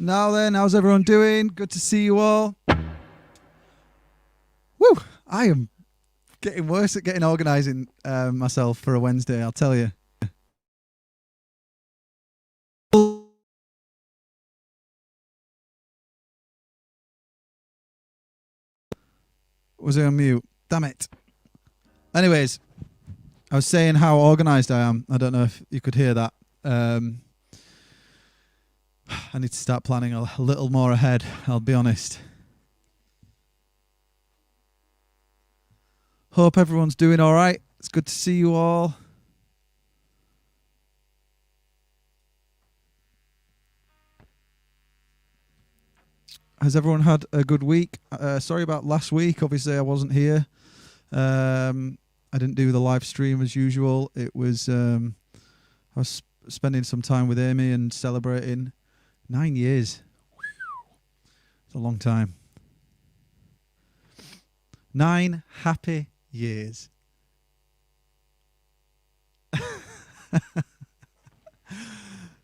Now then, how's everyone doing? Good to see you all. Woo! I am getting worse at getting organising myself for a Wednesday, I'll tell you. Was I on mute? Damn it. Anyways, I was saying how organised I am. I don't know if you could hear that. I need to start planning a little more ahead, I'll be honest. Hope everyone's doing all right. It's good to see you all. Has everyone had a good week? Sorry about last week. Obviously, I wasn't here. I didn't do the live stream as usual. It was I was spending some time with Amy and celebrating 9 years. It's a long time. 9 happy years.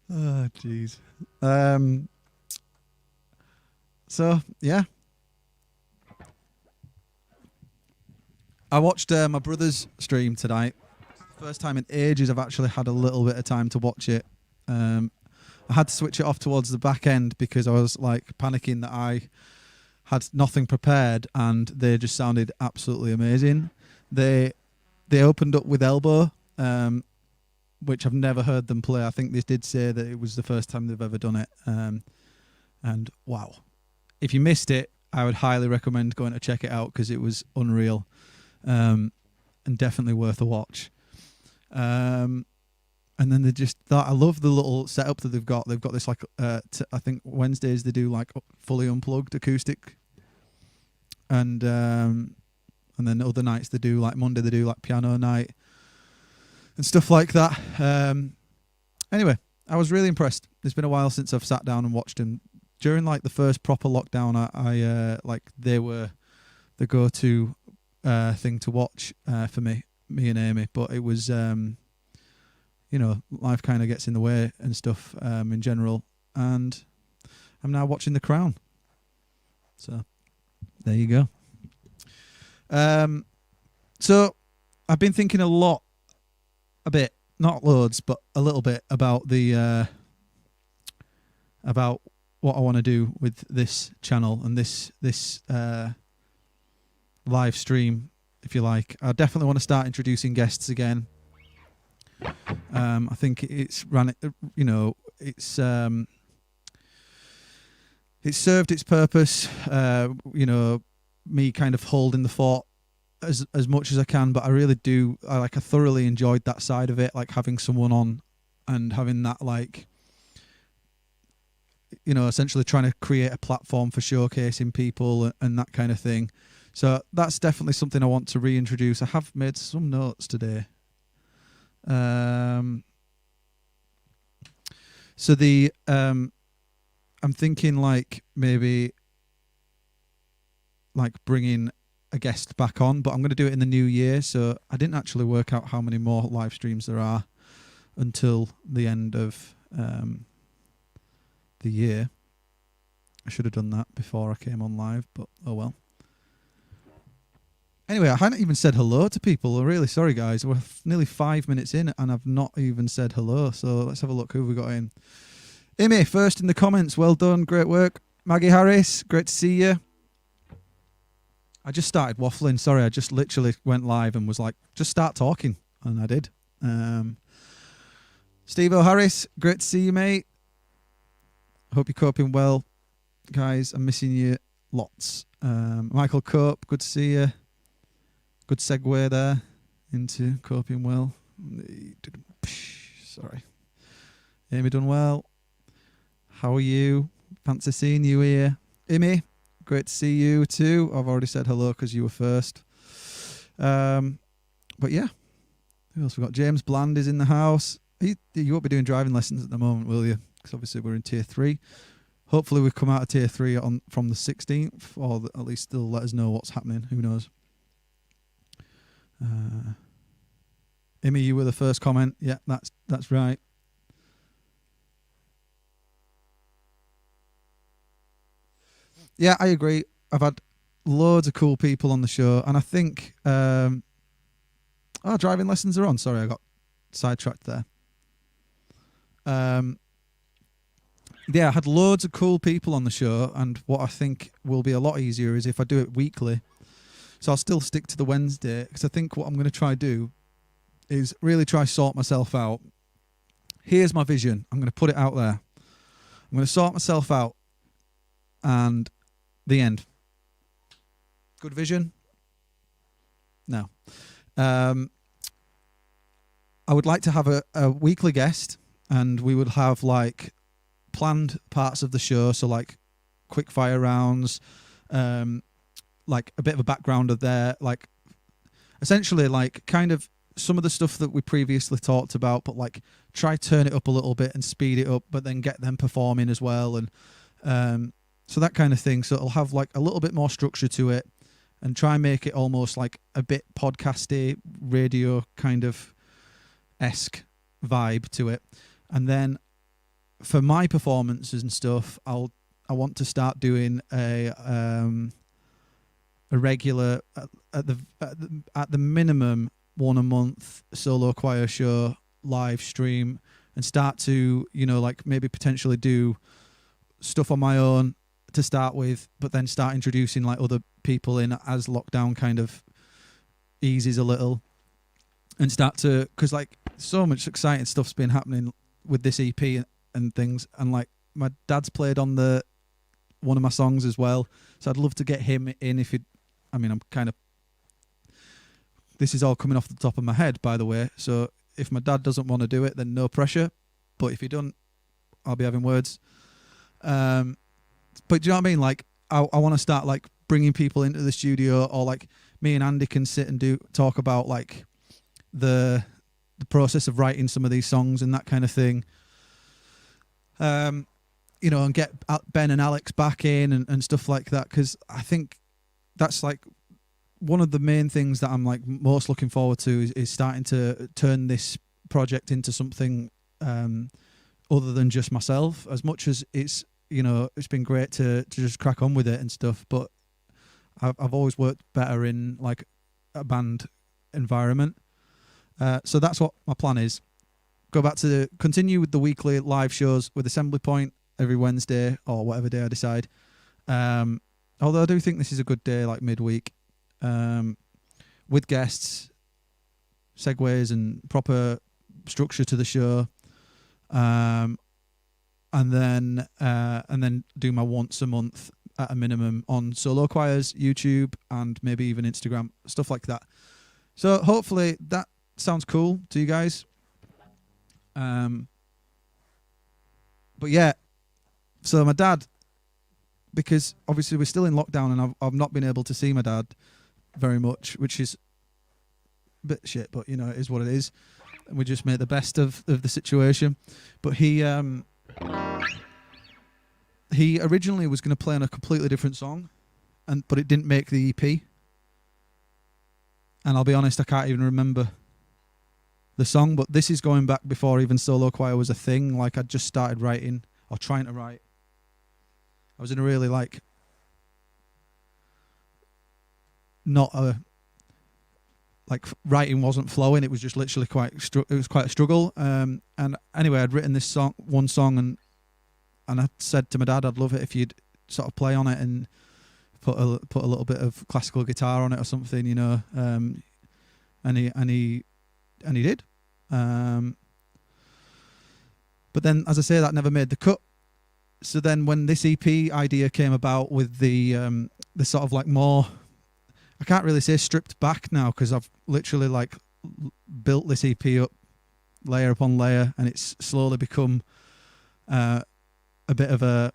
Oh, jeez. So, yeah. I watched my brother's stream tonight. First time in ages I've actually had a little bit of time to watch it. I had to switch it off towards the back end because I was like panicking that I had nothing prepared, and they just sounded absolutely amazing. They opened up with Elbow, which I've never heard them play. I think they did say that it was the first time they've ever done it. And wow. If you missed it, I would highly recommend going to check it out because it was unreal, and definitely worth a watch. And then they just thought, I love the little setup that they've got. They've got this like I think Wednesdays they do like fully unplugged acoustic, and then other nights they do like Monday they do like piano night and stuff like that. Anyway, I was really impressed. It's been a while since I've sat down and watched them. During like the first proper lockdown, I like they were the go-to thing to watch for me and Amy. But it was, you know, life kind of gets in the way and stuff in general. And I'm now watching The Crown. So there you go. So I've been thinking a bit, not loads, but a little bit about the about what I want to do with this channel and this live stream, if you like. I definitely want to start introducing guests again. I think it's you know, it's served its purpose. You know, me kind of holding the fort as much as I can, but I really do. I thoroughly enjoyed that side of it, like having someone on and having that, like, you know, essentially trying to create a platform for showcasing people and that kind of thing. So that's definitely something I want to reintroduce. I have made some notes today. So I'm thinking like maybe like bringing a guest back on, but I'm going to do it in the new year. So I didn't actually work out how many more live streams there are until the end of the year. I should have done that before I came on live, but oh well. Anyway, I hadn't even said hello to people. I'm really sorry, guys. We're nearly 5 minutes in and I've not even said hello. So let's have a look who we got in. Amy, first in the comments. Well done. Great work. Maggie Harris, great to see you. I just started waffling. Sorry, I just literally went live and was like, just start talking. And I did. Steve O'Harris, great to see you, mate. Hope you're coping well. Guys, I'm missing you lots. Michael Cope, good to see you. Good segue there into coping well. Sorry. Amy done well. How are you? Fancy seeing you here. Amy, great to see you too. I've already said hello because you were first. But yeah. Who else we got? James Bland is in the house. You won't be doing driving lessons at the moment, will you? Because obviously we're in tier 3. Hopefully we come out of tier 3 from the 16th, or at least they'll let us know what's happening. Who knows? Amy, you were the first comment. Yeah, that's right. Yeah, I agree. I've had loads of cool people on the show, and I think driving lessons are on. Sorry, I got sidetracked there. Yeah, I had loads of cool people on the show, and what I think will be a lot easier is if I do it weekly. So I'll still stick to the Wednesday, because I think what I'm going to try do is really try sort myself out. Here's my vision. I'm going to put it out there. I'm going to sort myself out, and the end. Good vision? No. I would like to have a weekly guest, and we would have like planned parts of the show, so like quick fire rounds, like a bit of a background of there, like essentially like kind of some of the stuff that we previously talked about, but like try turn it up a little bit and speed it up, but then get them performing as well, and so that kind of thing. So it'll have like a little bit more structure to it, and try and make it almost like a bit podcasty, radio kind of esque vibe to it. And then for my performances and stuff, I want to start doing a regular at the minimum one a month solo choir show live stream, and start to, you know, like maybe potentially do stuff on my own to start with, but then start introducing like other people in as lockdown kind of eases a little, and start to, because like so much exciting stuff's been happening with this EP and things, and like my dad's played on the one of my songs as well, so I'd love to get him in. If it, I mean, I'm kind of, this is all coming off the top of my head, by the way, so if my dad doesn't want to do it, then no pressure, but if he don't, I'll be having words. But do you know what I mean? Like I want to start like bringing people into the studio, or like me and Andy can sit and talk about like the process of writing some of these songs and that kind of thing. You know, and get Ben and Alex back in and stuff like that, because I think that's like one of the main things that I'm like most looking forward to is starting to turn this project into something other than just myself. As much as it's, you know, it's been great to just crack on with it and stuff, but I've always worked better in like a band environment. So that's what my plan is. Go back to continue with the weekly live shows with Assembly Point every Wednesday or whatever day I decide. Although I do think this is a good day, like midweek, with guests, segues, and proper structure to the show. And then do my once a month at a minimum on solo choirs, YouTube, and maybe even Instagram, stuff like that. So hopefully that sounds cool to you guys. But yeah, so my dad, because obviously we're still in lockdown and I've not been able to see my dad very much, which is a bit shit, but you know, it is what it is. And we just made the best of the situation. But he originally was going to play on a completely different song, but it didn't make the EP. And I'll be honest, I can't even remember the song, but this is going back before even solo choir was a thing. Like I'd just started writing or trying to write. I was in a really like not a like writing wasn't flowing. It was just literally it was quite a struggle. And anyway, I'd written this one song, and I said to my dad, I'd love it if you'd sort of play on it and put a little bit of classical guitar on it or something, you know. And he did. But then, as I say, that never made the cut. So then when this EP idea came about with the sort of like more, I can't really say stripped back now, because I've literally like built this EP up layer upon layer, and it's slowly become a bit of a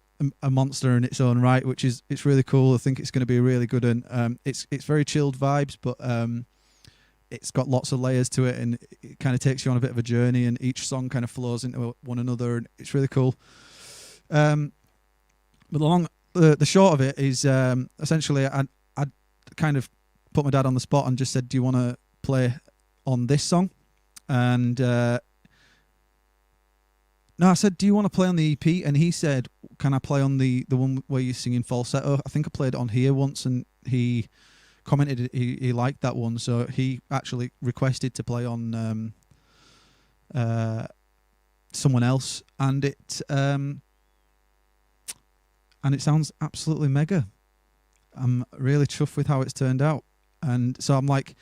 monster in its own right, which is, it's really cool. I think it's going to be really good, and it's very chilled vibes, but it's got lots of layers to it, and it kind of takes you on a bit of a journey, and each song kind of flows into one another, and it's really cool. But the short of it is, essentially I kind of put my dad on the spot and just said, do you want to play on this song? And no, No, I said, do you want to play on the EP? And he said, can I play on the one where you're singing falsetto? I think I played it on here once, and he commented he liked that one, so he actually requested to play on someone else, and it sounds absolutely mega. I'm really chuffed with how it's turned out, and so I'm like,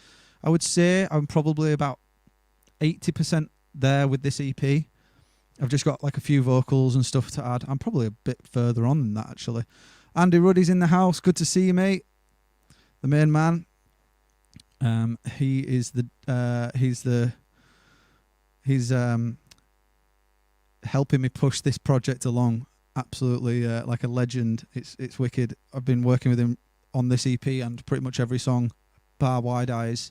I would say I'm probably about 80% there with this EP. I've just got like a few vocals and stuff to add. I'm probably a bit further on than that, actually. Andy Ruddy's in the house. Good to see you, mate. The main man. He's helping me push this project along. Absolutely like a legend. It's wicked. I've been working with him on this EP and pretty much every song, bar Wide Eyes,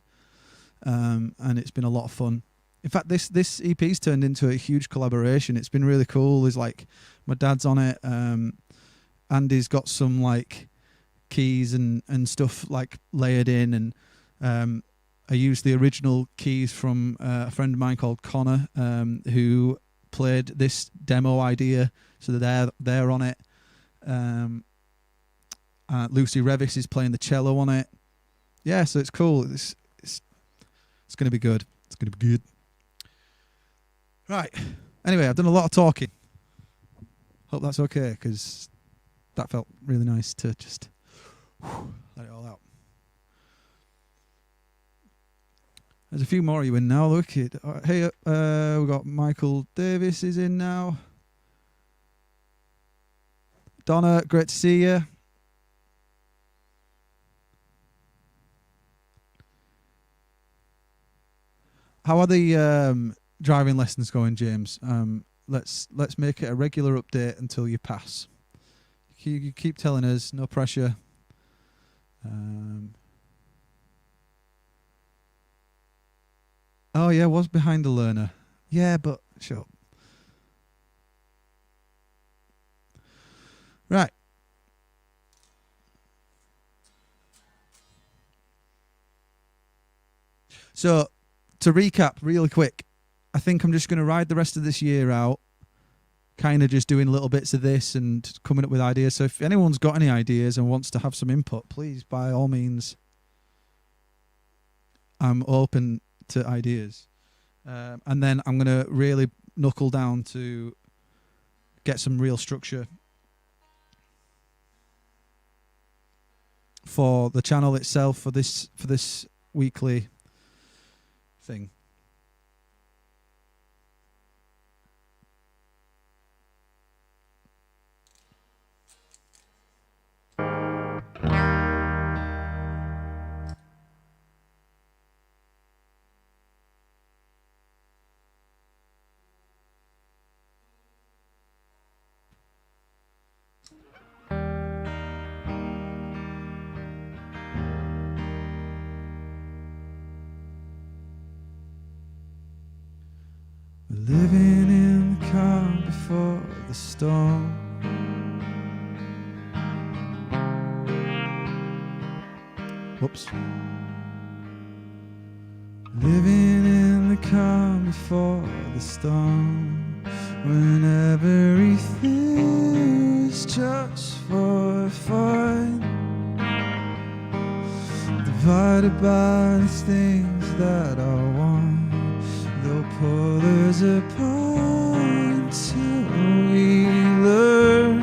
and it's been a lot of fun. In fact, this EP's turned into a huge collaboration. It's been really cool. There's like my dad's on it. Andy's got some like keys and stuff like layered in, and I used the original keys from a friend of mine called Connor, who played this demo idea, so they're on it. Lucy Revis is playing the cello on it. Yeah, so it's cool. It's going to be good. It's going to be good. Right. Anyway, I've done a lot of talking. Hope that's okay, because that felt really nice to just let it all out. There's a few more of you in now. Look at hey, we've got Michael Davis is in now. Donna, great to see you. How are the driving lessons going, James? Let's make it a regular update until you pass. You keep telling us, no pressure. Oh yeah, was behind the learner. Yeah, but shut up. Right. So, to recap really quick, I think I'm just going to ride the rest of this year out, kind of just doing little bits of this and coming up with ideas. So if anyone's got any ideas and wants to have some input, please, by all means, I'm open to ideas. And then I'm going to really knuckle down to get some real structure for the channel itself, for this weekly thing. Living in the calm before the storm. Whoops. Living in the calm before the storm, when everything is just for fun, divided by the things that I want. They'll pull us apart until we learn.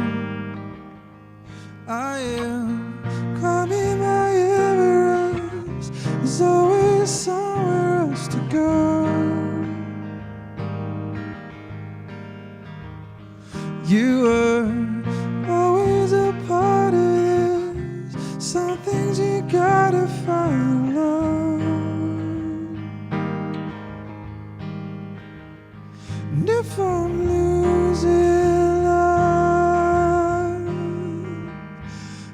I am climbing my Everest. There's always somewhere else to go. You were always a part of this. Some things you gotta find alone. And if I'm losing love,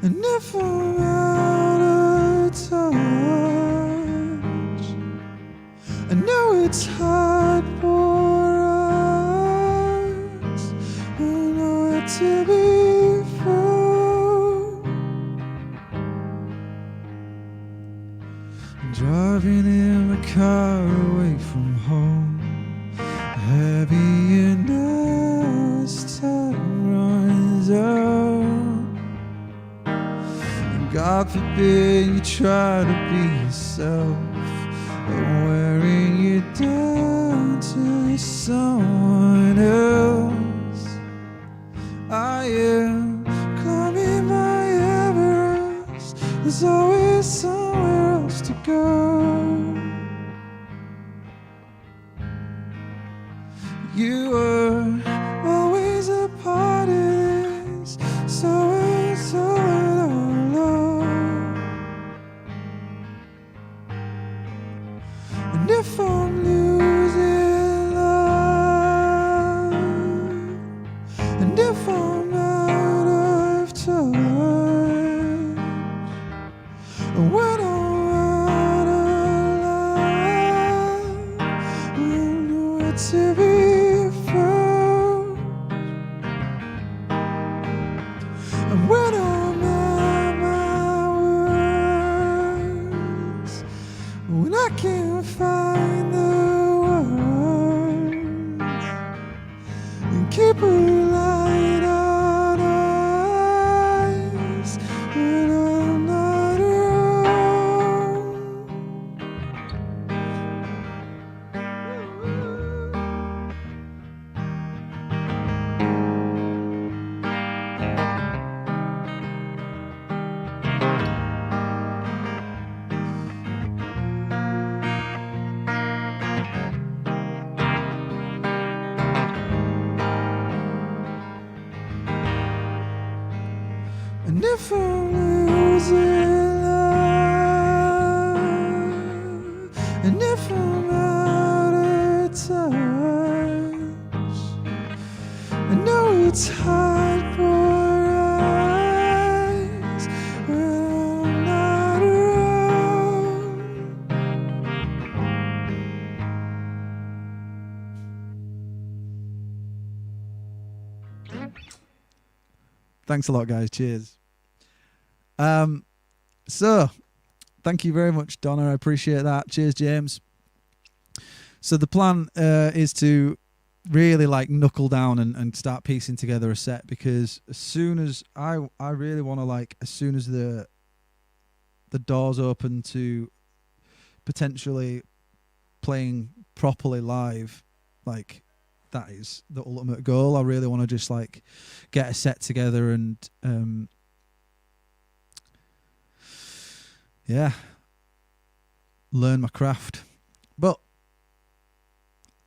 and if I'm out of touch, I know it's hard for us. I know it to be true. I'm driving in my car away from home. Heavy enough God forbid you try to be yourself, wearing you down to someone else. I am climbing my Everest, there's always somewhere else to go. You were always a part of this, so it's all alone. And if I'm losing love, and if I'm out of touch, and when I'm out of love, I don't know where to be. And when I'm at my worst, when I can't find the words, and keep a light on us when I'm not around. And if I'm losing love, and if I'm out of touch, I know it's hard for us when I'm not around. Thanks a lot, guys. Cheers. So thank you very much, Donna. I appreciate that. Cheers, James. So the plan is to really like knuckle down and start piecing together a set, because as soon as I really want to, like, as soon as the doors open to potentially playing properly live, like, that is the ultimate goal. I really want to just like get a set together and learn my craft. But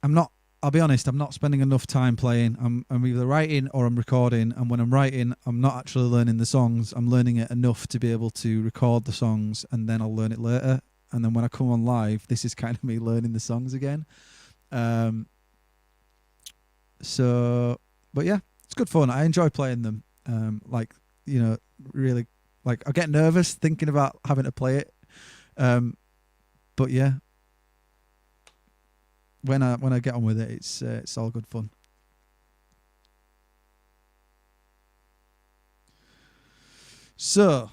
I'll be honest, I'm not spending enough time playing. I'm either writing or I'm recording, and when I'm writing, I'm not actually learning the songs. I'm learning it enough to be able to record the songs, and then I'll learn it later. And then when I come on live, this is kind of me learning the songs again. But yeah, it's good fun. I enjoy playing them. Really, like, I get nervous thinking about having to play it. But yeah, when I get on with it, it's all good fun. So,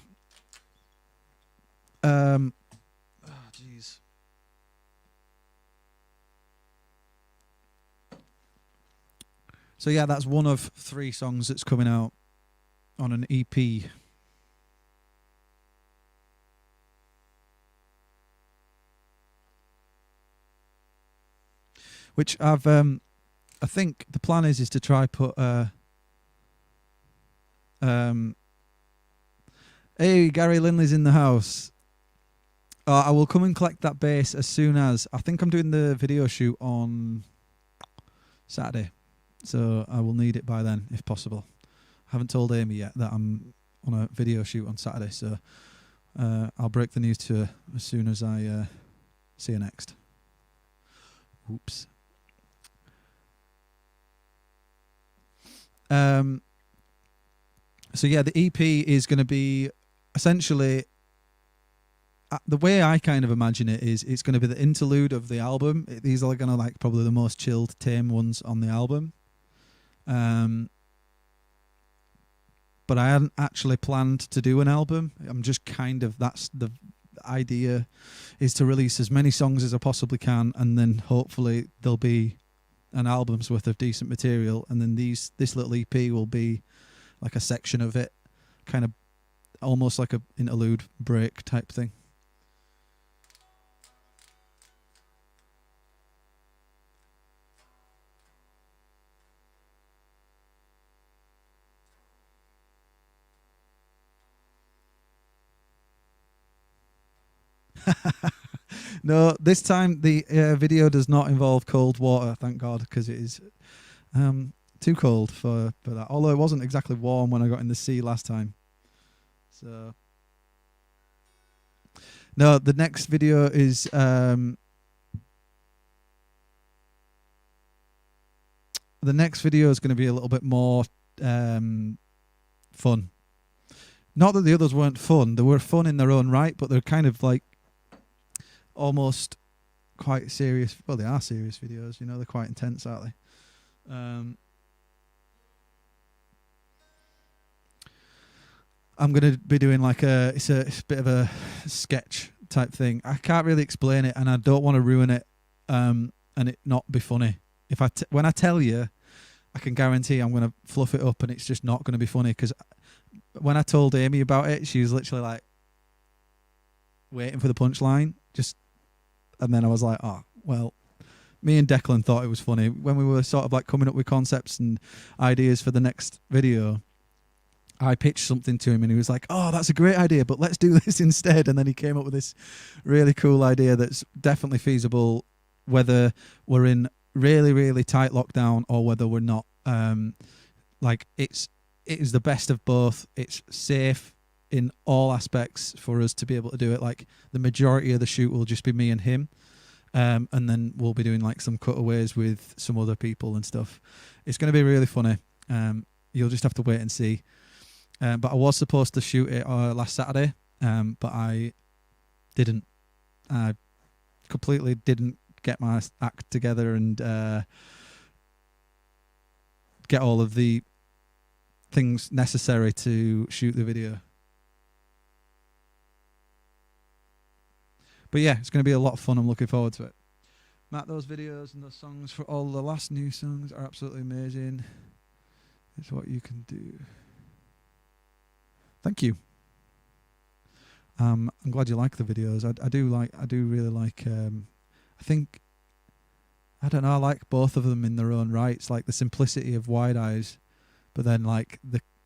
jeez. So yeah, that's one of 3 songs that's coming out on an EP. Which I've, I think the plan is to try put, hey, Gary Linley's in the house. I will come and collect that bass as soon as, I think I'm doing the video shoot on Saturday. So I will need it by then, if possible. I haven't told Amy yet that I'm on a video shoot on Saturday, so I'll break the news to her as soon as I see her next. Oops. So yeah, the EP is going to be essentially, the way I kind of imagine it is, it's going to be the interlude of the album. These are going to, like, probably the most chilled, tame ones on the album. But I hadn't actually planned to do an album. I'm just kind of, that's the idea, is to release as many songs as I possibly can, and then hopefully there'll be an album's worth of decent material, and then this little EP will be like a section of it, kind of almost like a interlude break type thing. No, this time the video does not involve cold water, thank God, because it is too cold for that. Although it wasn't exactly warm when I got in the sea last time. So no, the next video is the next video is going to be a little bit more fun. Not that the others weren't fun; they were fun in their own right, but they're kind of like almost quite serious. Well, they are serious videos, you know. They're quite intense, aren't they? I'm going to be doing like it's a bit of a sketch type thing. I can't really explain it, and I don't want to ruin it, and it not be funny. When I tell you, I can guarantee I'm going to fluff it up, and it's just not going to be funny. Because when I told Amy about it, she was literally like waiting for the punchline, and then I was like, oh well. Me and Declan thought it was funny when we were sort of like coming up with concepts and ideas for the next video. I pitched something to him and he was like, oh, that's a great idea, but let's do this instead. And then he came up with this really cool idea that's definitely feasible, whether we're in really, really tight lockdown or whether we're not. Like it is the best of both. It's safe in all aspects for us to be able to do it. Like the majority of the shoot will just be me and him. And then we'll be doing like some cutaways with some other people and stuff. It's going to be really funny. You'll just have to wait and see. But I was supposed to shoot it last Saturday, but I didn't. I completely didn't get my act together and get all of the things necessary to shoot the video. But yeah, it's going to be a lot of fun. I'm looking forward to it. Matt, those videos and those songs for all the last new songs are absolutely amazing. It's what you can do. Thank you. I'm glad you like the videos. I do really like. I think, I don't know. I like both of them in their own right. It's like the simplicity of Wide Eyes, but then like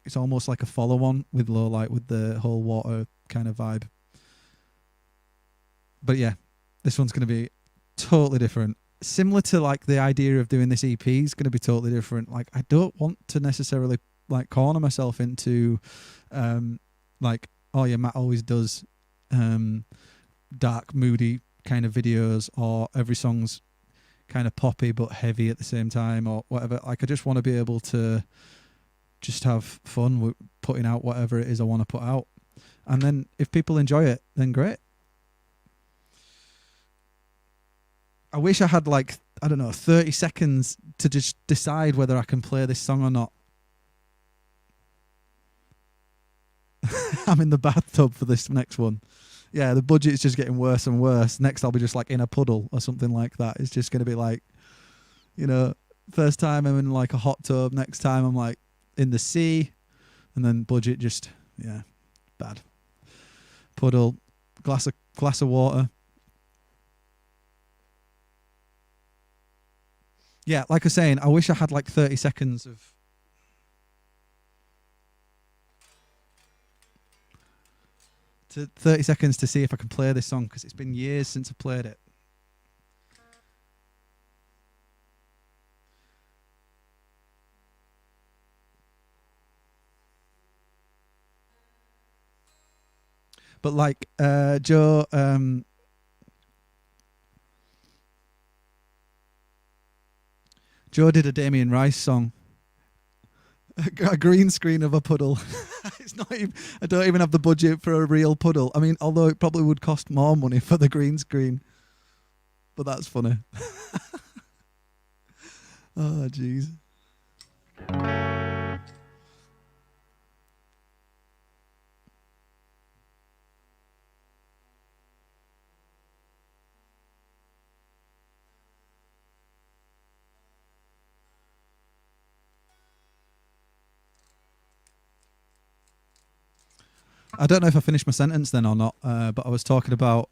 it's almost like a follow-on with Low Light with the whole water kind of vibe. But yeah, this one's going to be totally different. Similar to like the idea of doing this EP is going to be totally different. Like I don't want to necessarily like corner myself into like, oh yeah, Matt always does dark, moody kind of videos, or every song's kind of poppy but heavy at the same time, or whatever. Like I just want to be able to just have fun with putting out whatever it is I want to put out, and then if people enjoy it, then great. I wish I had like, I don't know, 30 seconds to just decide whether I can play this song or not. I'm in the bathtub for this next one. Yeah, the budget's just getting worse and worse. Next I'll be just like in a puddle or something like that. It's just going to be like, you know, first time I'm in like a hot tub, next time I'm like in the sea, and then budget just, yeah, bad. Puddle, glass of water. Yeah, like I was saying, I wish I had like 30 seconds of 30 seconds to see if I can play this song, because it's been years since I played it. But like Joe did a Damien Rice song. A green screen of a puddle. It's not even, I don't even have the budget for a real puddle. I mean, although it probably would cost more money for the green screen. But that's funny. Oh, jeez. I don't know if I finished my sentence then or not, but I was talking about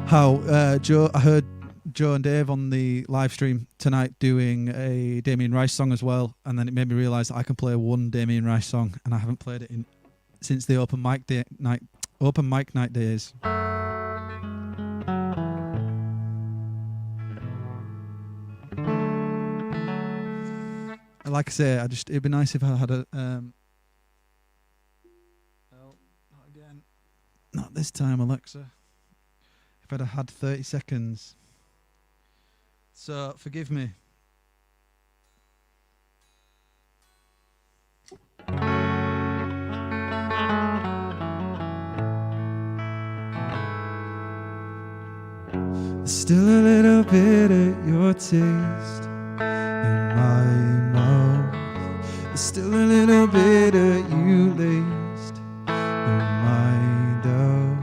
how I heard Joe and Dave on the live stream tonight doing a Damien Rice song as well, and then it made me realise that I can play one Damien Rice song, and I haven't played it since the open mic night days. Like I say, it'd be nice if I had a not again, not this time, Alexa. If I'd have had 30 seconds. So forgive me. There's still a little bit of your taste in my mouth. There's still a little bit of you laced in my doubt.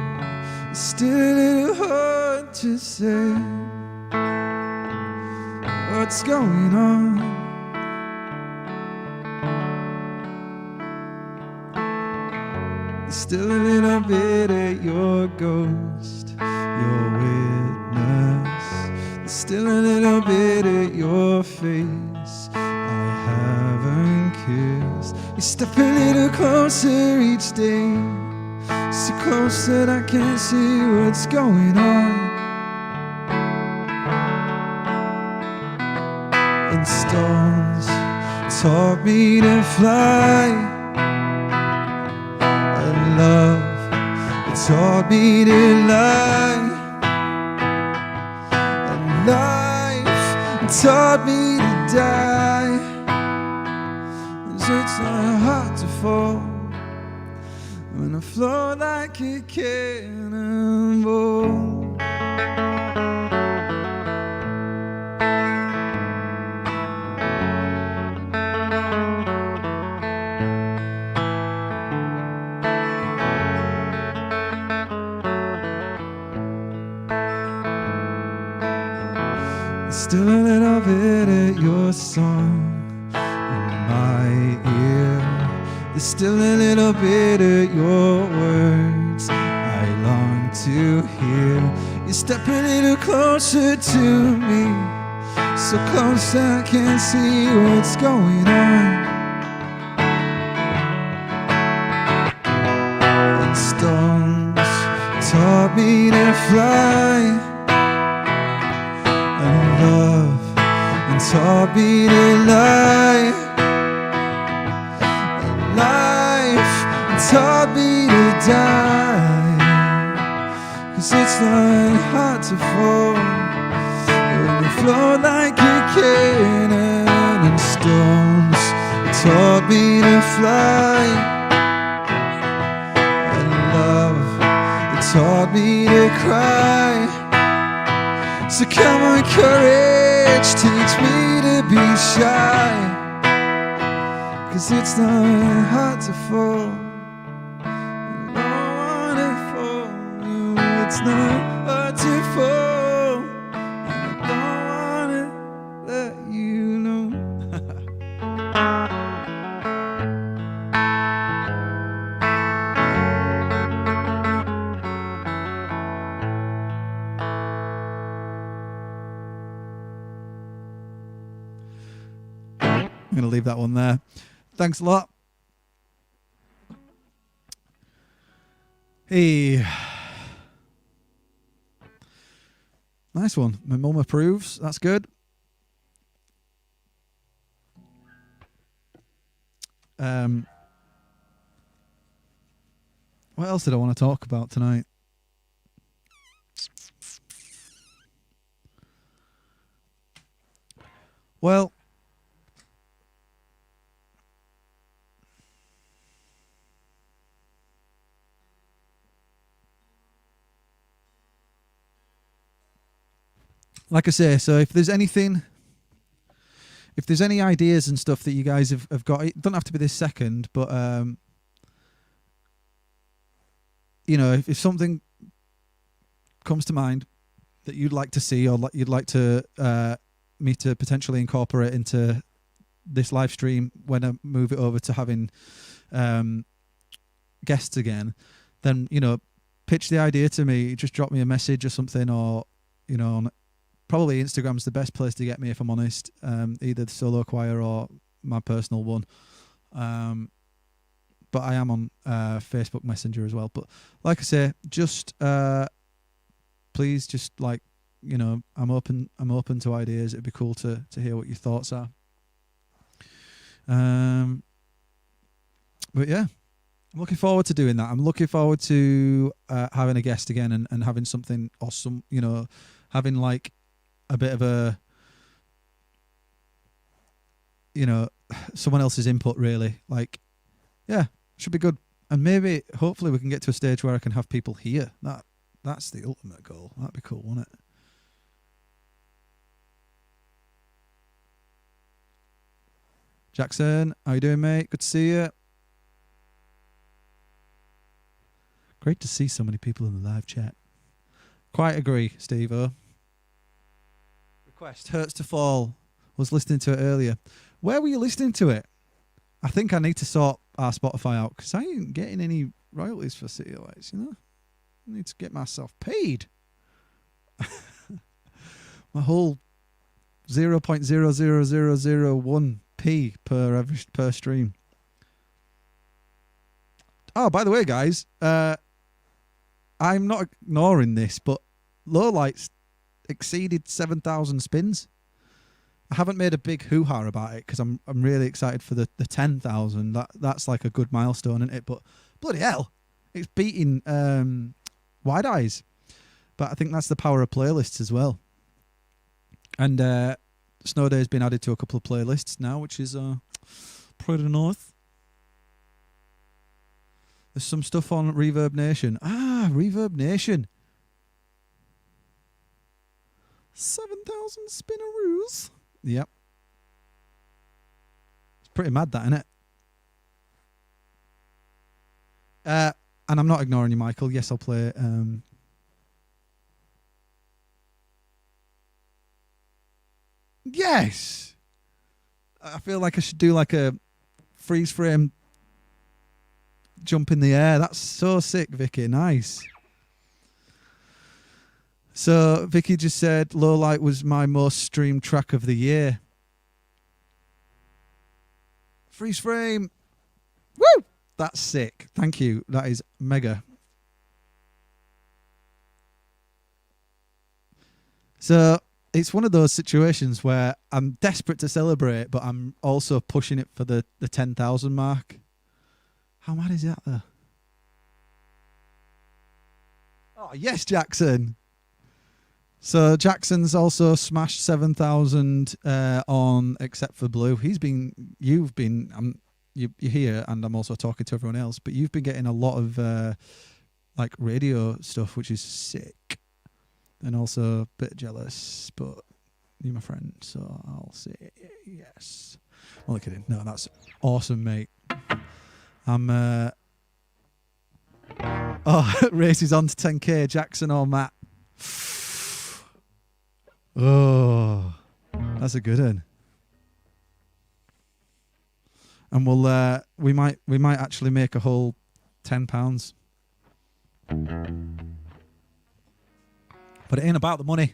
It's still a little hard to say what's going on. There's still a little bit of your ghost, your witness. There's still a little bit of your face I haven't kissed. You step a little closer each day, so close that I can't see what's going on. And stones taught me to fly, and love, it taught me to lie, and life, it taught me to die. And so it's not hard to fall when I flow like a cannonball. Still a little bit of your song in my ear. There's still a little bit of your words I long to hear. You step a little closer to me, so close I can't see what's going on. And stones taught me to fly, love, and taught me to lie, and life, and taught me to die. 'Cause it's not hard to fall when you flow like a cannon. And stones taught me to fly, and love, it taught me to cry. So come on, courage, teach me to be shy. 'Cause it's not hard to fall, I don't wanna fall. It's not hard to fall, I don't wanna let you know. I'm going to leave that one there. Thanks a lot. Hey. Nice one. My mum approves. That's good. What else did I want to talk about tonight? Well, like I say, so if there's any ideas and stuff that you guys have got, it doesn't have to be this second, but you know, if something comes to mind that you'd like to see, or you'd like to me to potentially incorporate into this live stream when I move it over to having guests again, then pitch the idea to me. Just drop me a message or something, or probably Instagram's the best place to get me if I'm honest. Either the solo choir or my personal one. But I am on Facebook Messenger as well. But like I say, just please, just I'm open to ideas. It'd be cool to hear what your thoughts are. But yeah, I'm looking forward to doing that. I'm looking forward to having a guest again and having something awesome. Having like a bit of a someone else's input, really. Like, yeah, should be good. And maybe, hopefully, we can get to a stage where I can have people here. That's the ultimate goal. That'd be cool, wouldn't it? Jackson, how you doing, mate? Good to see you. Great to see so many people in the live chat. Quite agree, Steve-O. Request Hurts to Fall. Was listening to it earlier. Where were you listening to it? I think I need to sort our Spotify out because I ain't getting any royalties for City Lights, I need to get myself paid. My whole 0.00001p per stream. Oh, by the way, guys, I'm not ignoring this, but Lowlights exceeded 7,000 spins. I haven't made a big hoo-ha about it because I'm really excited for the 10,000. That's like a good milestone, isn't it? But bloody hell, it's beating Wide Eyes. But I think that's the power of playlists as well. And Snow Day's been added to a couple of playlists now, which is pretty nice. There's some stuff on Reverb Nation. Reverb Nation. 7,000 spinneroos. Yep. It's pretty mad, that, isn't it? And I'm not ignoring you, Michael. Yes, I'll play. Yes! I feel like I should do like a freeze frame jump in the air. That's so sick, Vicky. Nice. So Vicky just said Low Light was my most streamed track of the year. Freeze frame. Woo! That's sick. Thank you. That is mega. So it's one of those situations where I'm desperate to celebrate, but I'm also pushing it for the 10,000 mark. How mad is that, though? Oh, yes, Jackson. So Jackson's also smashed 7,000 on Except for Blue. You're here, and I'm also talking to everyone else, but you've been getting a lot of like radio stuff, which is sick. And also a bit jealous, but you're my friend, so I'll say yes. I'm only kidding. No, that's awesome, mate. I'm race is on to 10k, Jackson or Matt. Oh, that's a good one. And we might actually make a whole £10. But it ain't about the money.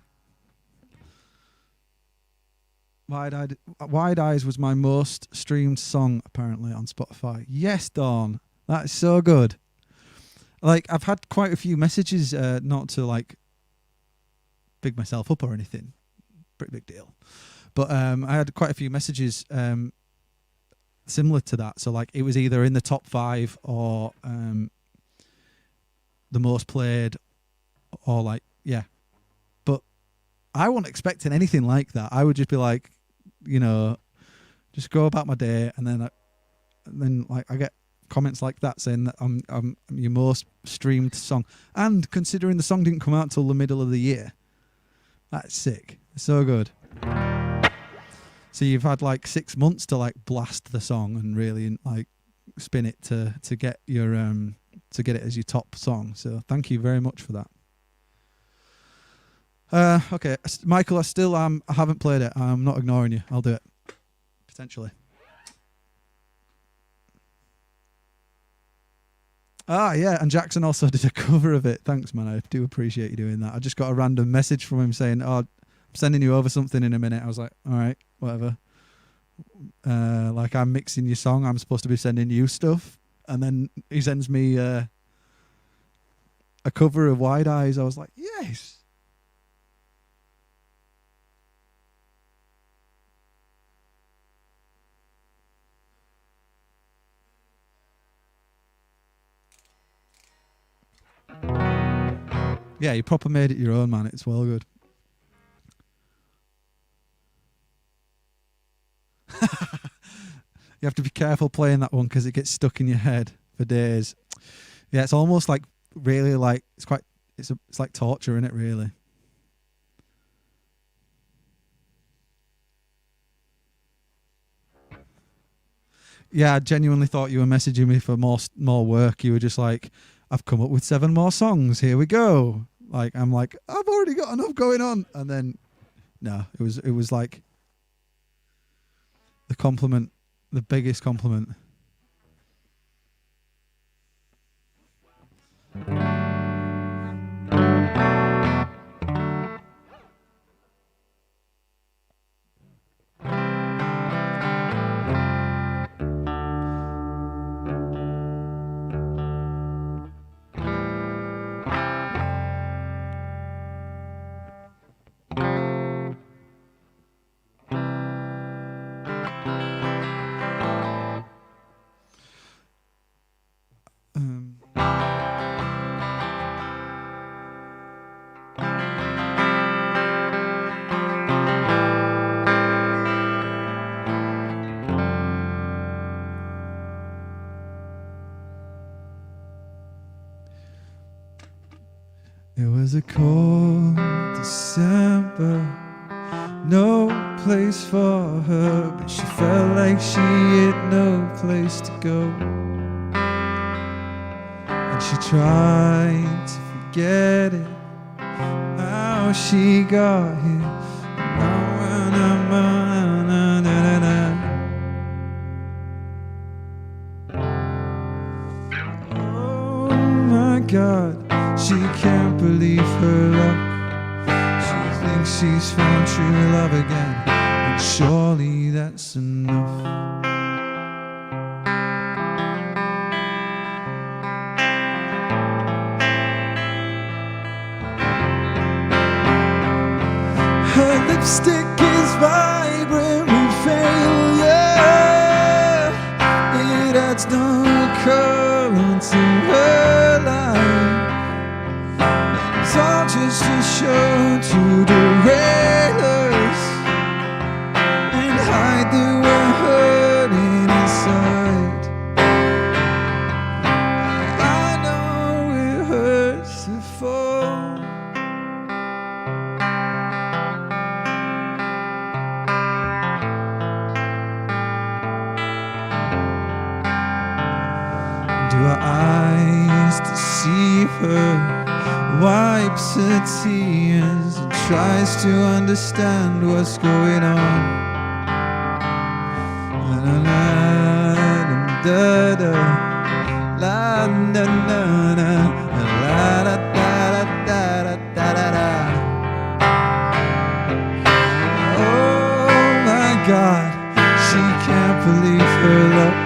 Wide Eyes was my most streamed song apparently on Spotify. Yes, Dawn, that is so good. Like, I've had quite a few messages, not to like big myself up or anything, pretty big deal, but I had quite a few messages similar to that. So like, it was either in the top 5 or the most played, or like, yeah. But I wasn't expecting anything like that. I would just be like, just go about my day, and then like I get comments like that saying that I'm your most streamed song, and considering the song didn't come out till the middle of the year, that's sick. It's so good. So you've had like 6 months to like blast the song and really like spin it to get your to get it as your top song. So thank you very much for that. Okay, Michael, I haven't played it. I'm not ignoring you. I'll do it. Potentially. Ah, yeah, and Jackson also did a cover of it. Thanks, man. I do appreciate you doing that. I just got a random message from him saying, "Oh, I'm sending you over something in a minute." I was like, "All right, whatever." Like, I'm mixing your song. I'm supposed to be sending you stuff, and then he sends me a cover of Wide Eyes. I was like, "Yes." Yeah, you proper made it your own, man. It's well good. You have to be careful playing that one because it gets stuck in your head for days. Yeah, it's almost like really like it's like torture, isn't it? Really. Yeah, I genuinely thought you were messaging me for more work. You were just like, "I've come up with 7 more songs. Here we go." Like, I'm like, "I've already got enough going on," and then no, it was like the compliment, the biggest compliment. Um, It was a cold December, no place for her, but she felt like she had no place to go. And she tried to forget it, how she got here. Oh my God, she can't believe her luck. She thinks she's found true love again, and surely that's enough. Her lipstick is vibrant with failure. It adds no color to her life. It's all just a show to derail us and hide that we're hurting inside. I know it hurts to fall. Do our eyes deceive her? Wipes her tears and tries to understand what's going on. La la la da da la na na na la da da da da da da da. Oh my God, she can't believe her luck.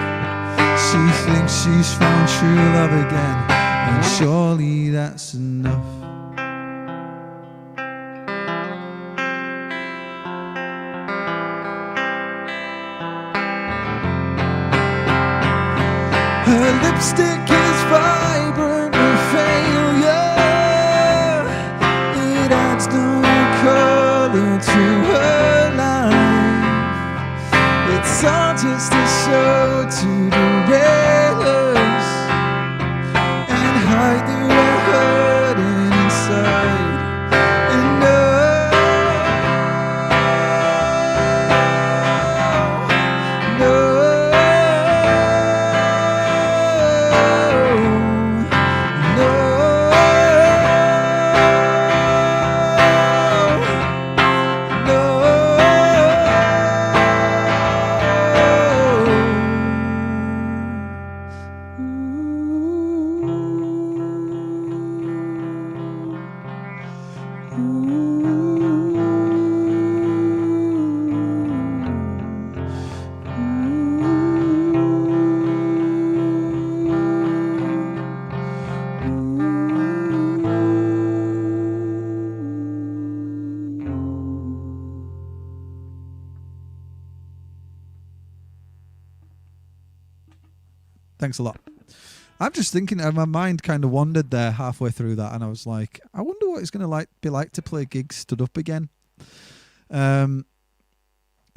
She thinks she's found true love again, and surely that's enough. Her lipstick is vibrant with failure. It adds no color to her life. It's all just a show to derail us and hide that we're hurting inside. And no, no, no. Thanks a lot. I'm just thinking, my mind kind of wandered there halfway through that, and I was like, I wonder what it's going to be like to play gigs stood up again. Because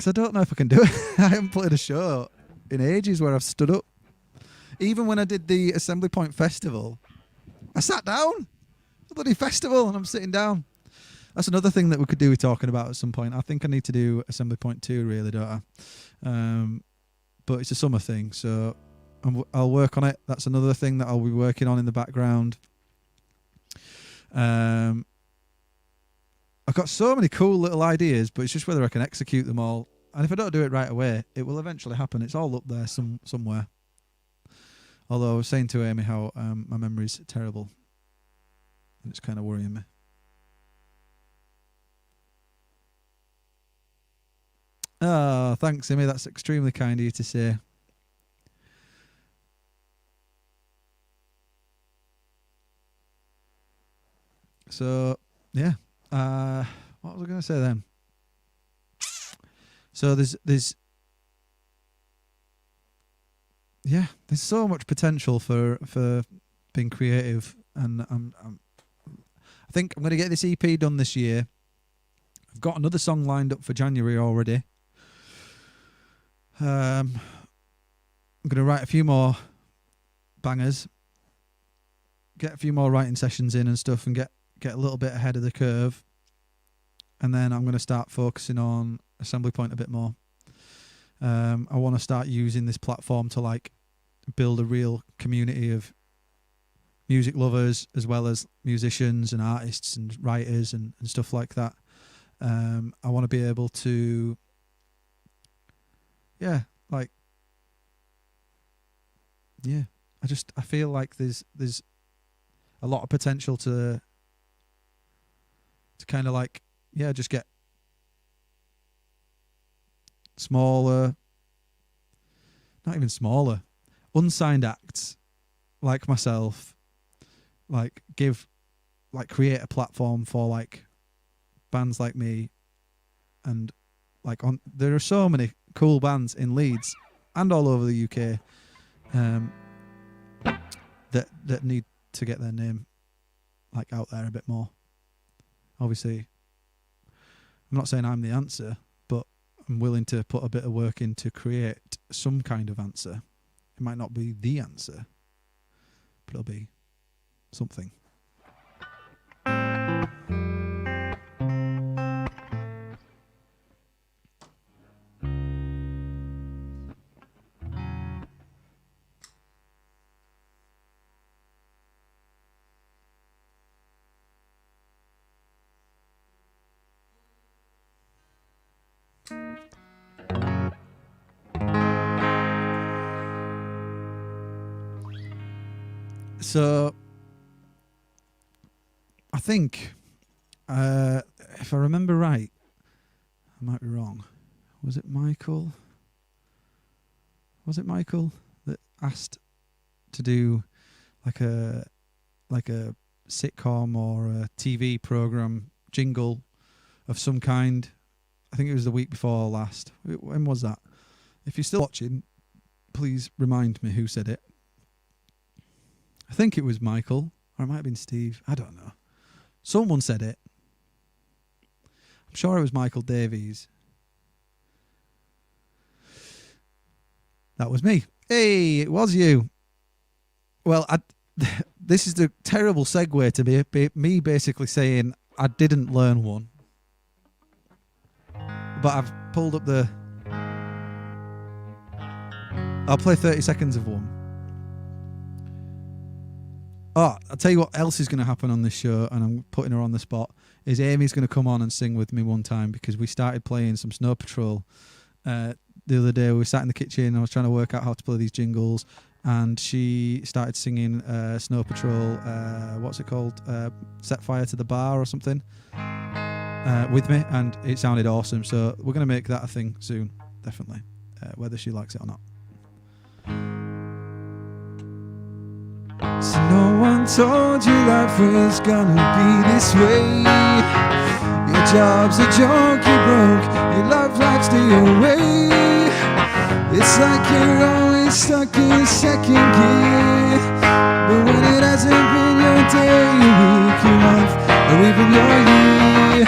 I don't know if I can do it. I haven't played a show in ages where I've stood up. Even when I did the Assembly Point Festival, I sat down. It's a bloody festival, and I'm sitting down. That's another thing that we could do with talking about at some point. I think I need to do Assembly Point 2, really, don't I? But it's a summer thing, so I'll work on it. That's another thing that I'll be working on in the background. I've got so many cool little ideas, but it's just whether I can execute them all. And if I don't do it right away, it will eventually happen. It's all up there somewhere. Although I was saying to Amy how my memory's terrible, and it's kind of worrying me. Oh, thanks, Amy. That's extremely kind of you to say. So, yeah. What was I going to say then? So there's so much potential for being creative, and I think I'm going to get this EP done this year. I've got another song lined up for January already. I'm going to write a few more bangers, get a few more writing sessions in and stuff, and get a little bit ahead of the curve. And then I'm going to start focusing on Assembly Point a bit more. I want to start using this platform to like build a real community of music lovers, as well as musicians and artists and writers and stuff like that. I want to be able to, I feel like there's a lot of potential to kind of like, just get smaller, not even smaller, unsigned acts like myself, like create a platform for like bands like me, and like there are so many cool bands in Leeds and all over the UK that need to get their name like out there a bit more. Obviously, I'm not saying I'm the answer, but I'm willing to put a bit of work in to create some kind of answer. It might not be the answer, but it'll be something. So, I think, if I remember right, I might be wrong. Was it Michael? Was it Michael that asked to do like a sitcom or a TV program jingle of some kind? I think it was the week before last. When was that? If you're still watching, please remind me who said it. I think it was Michael, or it might have been Steve. I don't know. Someone said it. I'm sure it was Michael Davies. That was me. Hey, it was you. Well, this is the terrible segue to me basically saying I didn't learn one. But I've pulled up I'll play 30 seconds of one. Oh, I'll tell you what else is going to happen on this show, and I'm putting her on the spot, is Amy's going to come on and sing with me one time, because we started playing some Snow Patrol the other day. We sat in the kitchen and I was trying to work out how to play these jingles, and she started singing Snow Patrol, what's it called? Set Fire to the Bar or something, with me, and it sounded awesome. So we're going to make that a thing soon, definitely, whether she likes it or not. So no one told you life was gonna be this way. Your job's a joke, you broke, your love life's the away. It's like you're always always stuck in second gear. But when it hasn't been your day, your week, your month, or even your year,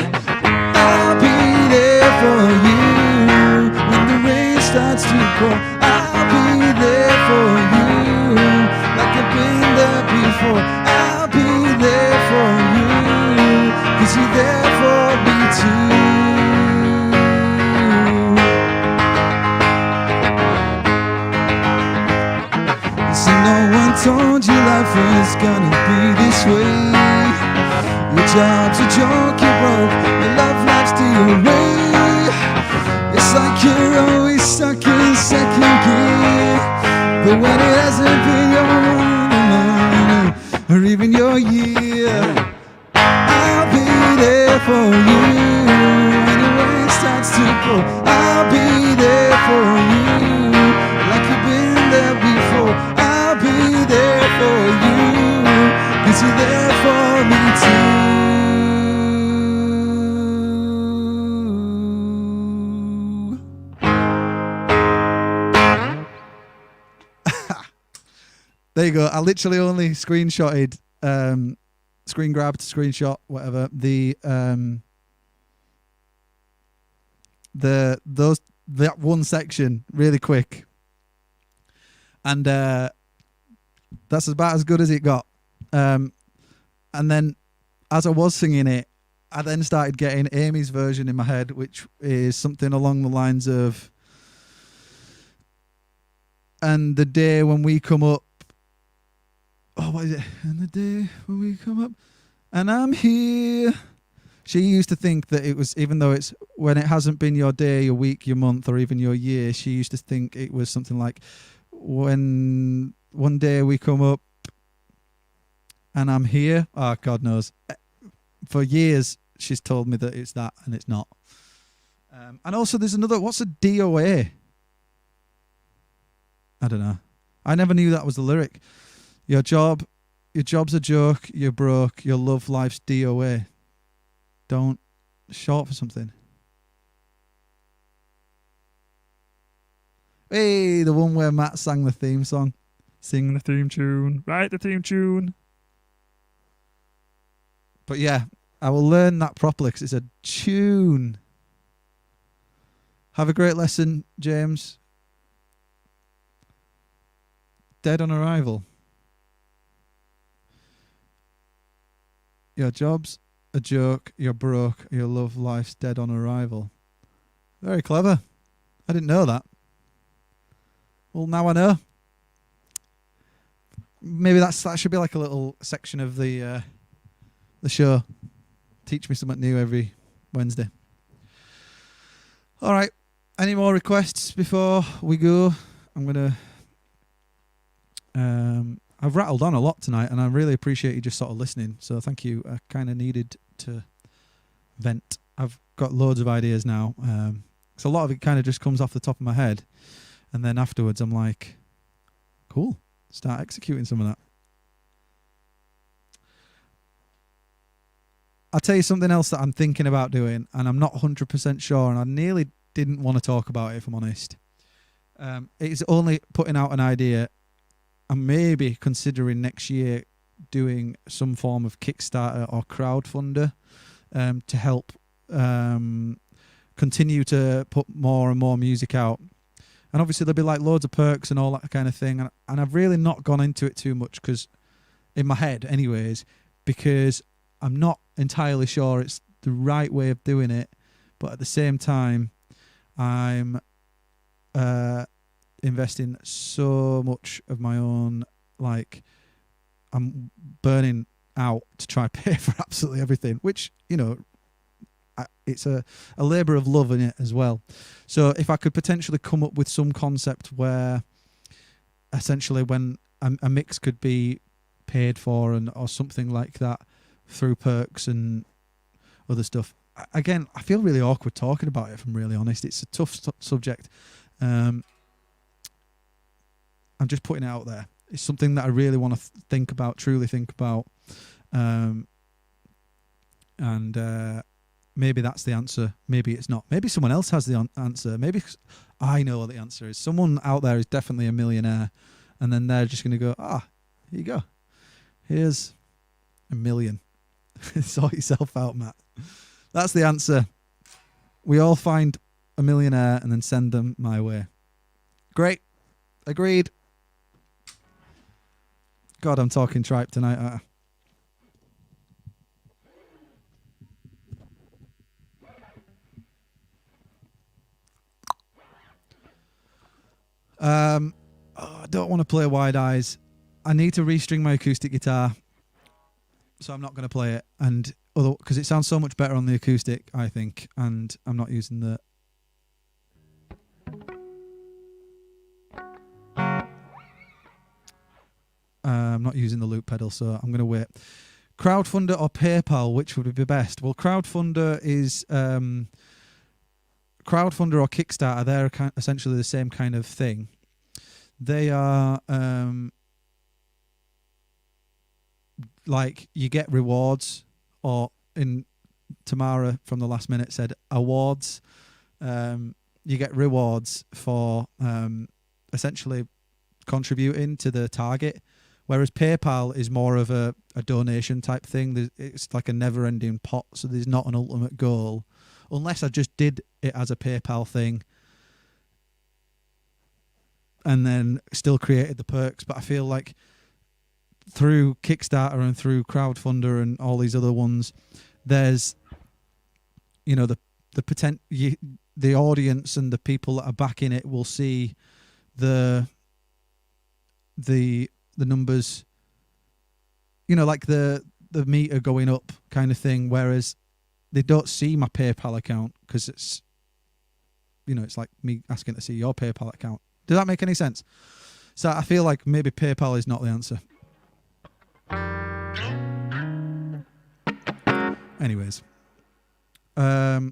I'll be there for you. When the rain starts to pour, I'll be there for you. Like I've been there before, I'll be there for you. 'Cause you're there for me too. So no one told you life was gonna be this way. Your job's a joke, you broke, your love life's the away. It's like you're always stuck in second gear. But when it hasn't been your month or even your year, I'll be there for you. When the rain starts to pour, I'll be there for you. Like you've been there before, I'll be there for you. 'Cause you're there for me too. There you go. I literally only screen grabbed, screenshot, whatever, that one section really quick. And that's about as good as it got. And then as I was singing it, I then started getting Amy's version in my head, which is something along the lines of, and the day when we come up, oh, what is it? And the day when we come up, and I'm here. She used to think that it was, even though it's when it hasn't been your day, your week, your month, or even your year, she used to think it was something like, when one day we come up and I'm here. Oh, God knows. For years, she's told me that it's that, and it's not. And also there's another, what's a DOA? I don't know. I never knew that was the lyric. Your job's a joke, you're broke, your love life's DOA. Don't, short for something. Hey, the one where Matt sang the theme song. Sing the theme tune, write the theme tune. But yeah, I will learn that properly because it's a tune. Have a great lesson, James. Dead on arrival. Your job's a joke, you're broke, your love life's dead on arrival. Very clever. I didn't know that. Well, now I know. Maybe that should be like a little section of the show. Teach me something new every Wednesday. All right. Any more requests before we go? I'm gonna. I've rattled on a lot tonight, and I really appreciate you just sort of listening. So thank you. I kind of needed to vent. I've got loads of ideas now. So a lot of it kind of just comes off the top of my head, and then afterwards I'm like, cool. Start executing some of that. I'll tell you something else that I'm thinking about doing, and I'm not 100% sure, and I nearly didn't want to talk about it, if I'm honest. It's only putting out an idea. I'm maybe considering next year doing some form of Kickstarter or crowdfunder to help continue to put more and more music out. And obviously there'll be like loads of perks and all that kind of thing. And I've really not gone into it too much, because in my head anyways, because I'm not entirely sure it's the right way of doing it. But at the same time, I'm investing so much of my own, like I'm burning out to try and pay for absolutely everything, which, you know, it's a labour of love in it as well. So if I could potentially come up with some concept where essentially when a mix could be paid for or something like that through perks and other stuff. Again, I feel really awkward talking about it, if I'm really honest. It's a tough subject. I'm just putting it out there. It's something that I really want to think about, truly think about. And maybe that's the answer. Maybe it's not. Maybe someone else has the answer. Maybe I know what the answer is. Someone out there is definitely a millionaire, and then they're just going to go, here you go. Here's $1 million. Sort yourself out, Matt. That's the answer. We all find a millionaire and then send them my way. Great. Agreed. God, I'm talking tripe tonight. I don't want to play Wide Eyes. I need to restring my acoustic guitar, so I'm not going to play it. And because it sounds so much better on the acoustic, I think, and I'm not using the. I'm not using the loop pedal, so I'm going to wait. Crowdfunder or PayPal, which would be best? Well, Crowdfunder is Crowdfunder or Kickstarter. They're essentially the same kind of thing. They are like you get rewards, or in Tamara from the last minute said awards. You get rewards for essentially contributing to the target, whereas PayPal is more of a donation type thing. It's like a never-ending pot, so there's not an ultimate goal, unless I just did it as a PayPal thing and then still created the perks. But I feel like through Kickstarter and through Crowdfunder and all these other ones, there's, you know, the audience and the people that are backing it will see the numbers, you know, like the meter going up kind of thing, whereas they don't see my PayPal account because it's, you know, it's like me asking to see your PayPal account. Does that make any sense? So I feel like maybe PayPal is not the answer. Anyways, I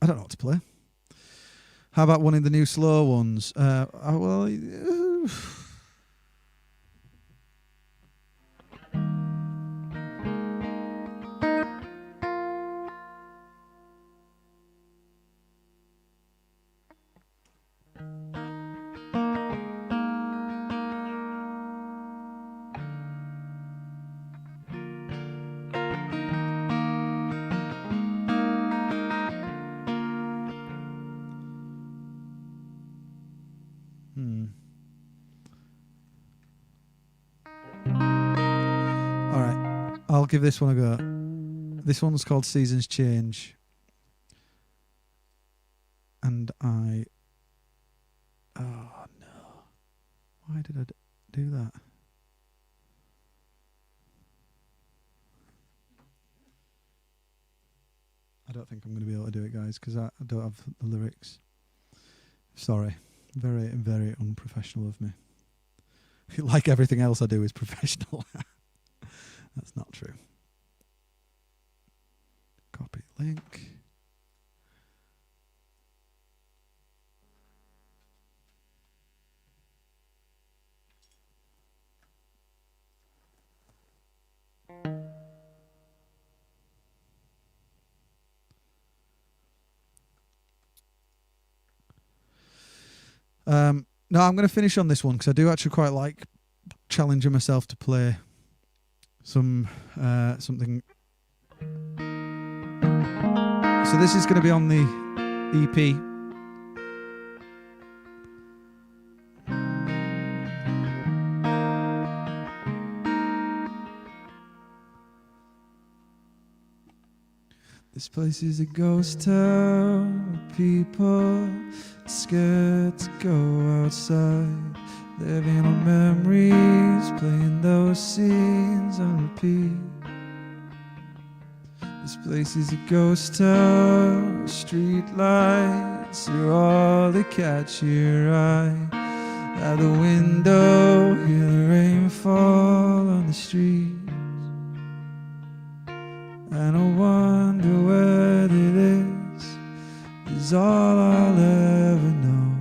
don't know what to play. How about one of the new slow ones? All right, I'll give this one a go. This one's called Seasons Change. And oh no. Why did I do that? I don't think I'm going to be able to do it, guys, because I don't have the lyrics. Sorry. Very, very unprofessional of me. Like everything else I do is professional. That's not true. Copy link. No, I'm going to finish on this one because I do actually quite like challenging myself to play something. So this is going to be on the EP. This place is a ghost town. People scared to go outside, living on memories, playing those scenes on repeat. This place is a ghost town. Street lights are all that catch your eye. At the window, hear the rain fall on the street. And I wonder whether this is all I'll ever know.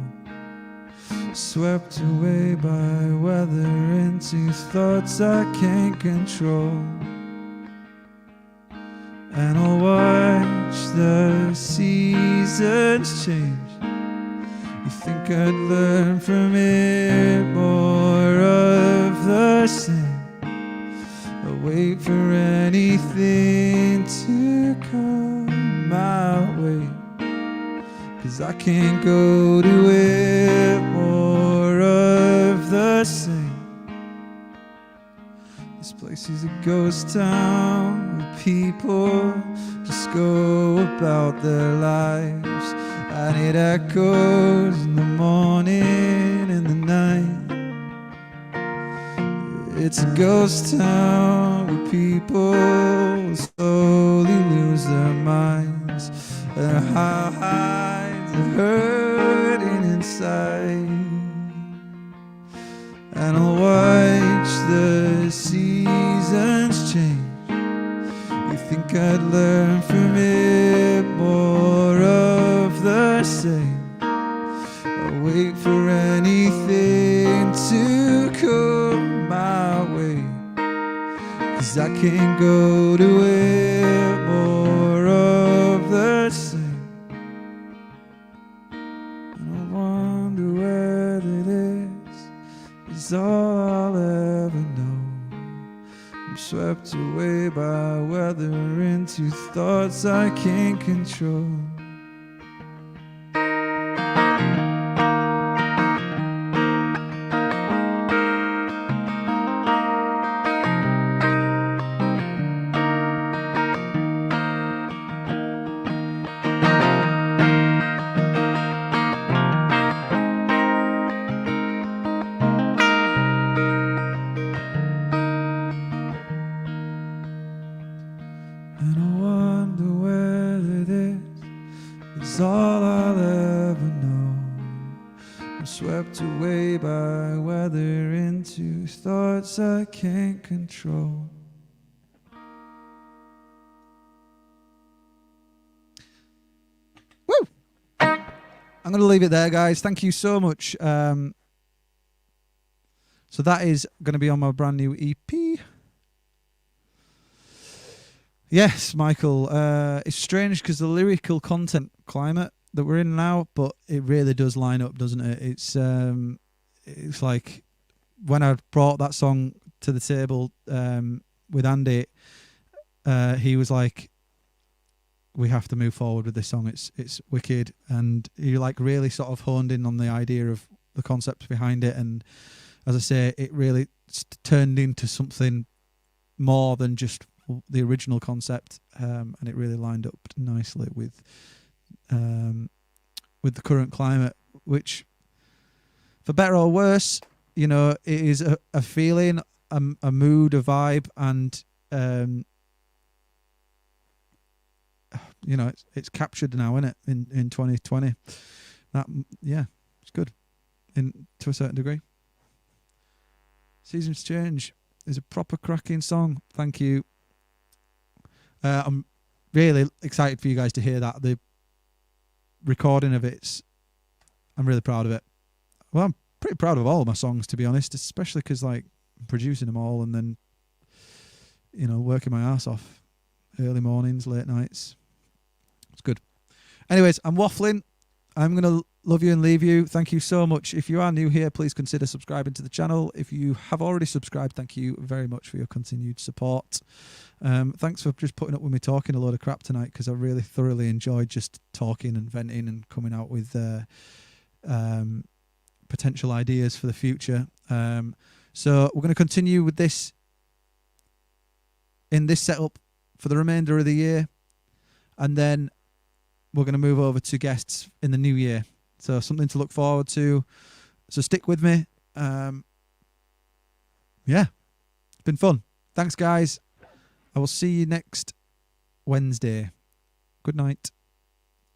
Swept away by weather into thoughts I can't control. the seasons change. You think I'd learn from it more of the same? I wait for anything to come my way, 'cause I can't go to it, more of the same. This place is a ghost town where people just go about their lives, and it echoes in the morning and the night. It's a ghost town where people slowly lose their minds, and hides are hurting inside. And I'll watch the seasons change. You think I'd learn from it more of the same? I'll wait for anything to come my way, 'cause I can't go to it, more of the same. And I wonder whether this is all I'll ever know. I'm swept away by weather into thoughts I can't control. And I wonder whether this is all I'll ever know. I'm swept away by weather into thoughts I can't control. Woo! I'm going to leave it there, guys. Thank you so much. So that is going to be on my brand new EP. Yes, Michael. It's strange because the lyrical content climate that we're in now, but it really does line up, doesn't it? It's like when I brought that song to the table with Andy, he was like, "We have to move forward with this song. It's wicked," and he like really sort of honed in on the idea of the concepts behind it, and as I say, it really turned into something more than just the original concept, and it really lined up nicely with the current climate, which, for better or worse, you know, it is a feeling, a mood, a vibe, and you know, it's captured now, isn't it? In 2020, that it's good, to a certain degree. Seasons Change is a proper cracking song. Thank you. I'm really excited for you guys to hear that. The recording of I'm really proud of it. Well, I'm pretty proud of all my songs, to be honest, especially because like I'm producing them all and then, you know, working my ass off early mornings, late nights. It's good. Anyways, I'm waffling. I'm going to love you and leave you. Thank you so much. If you are new here, please consider subscribing to the channel. If you have already subscribed, thank you very much for your continued support. Thanks for just putting up with me talking a load of crap tonight, because I really thoroughly enjoyed just talking and venting and coming out with potential ideas for the future. So we're going to continue with this in this setup for the remainder of the year, and then we're going to move over to guests in the new year. So something to look forward to. So stick with me. It's been fun. Thanks, guys. I will see you next Wednesday. Good night.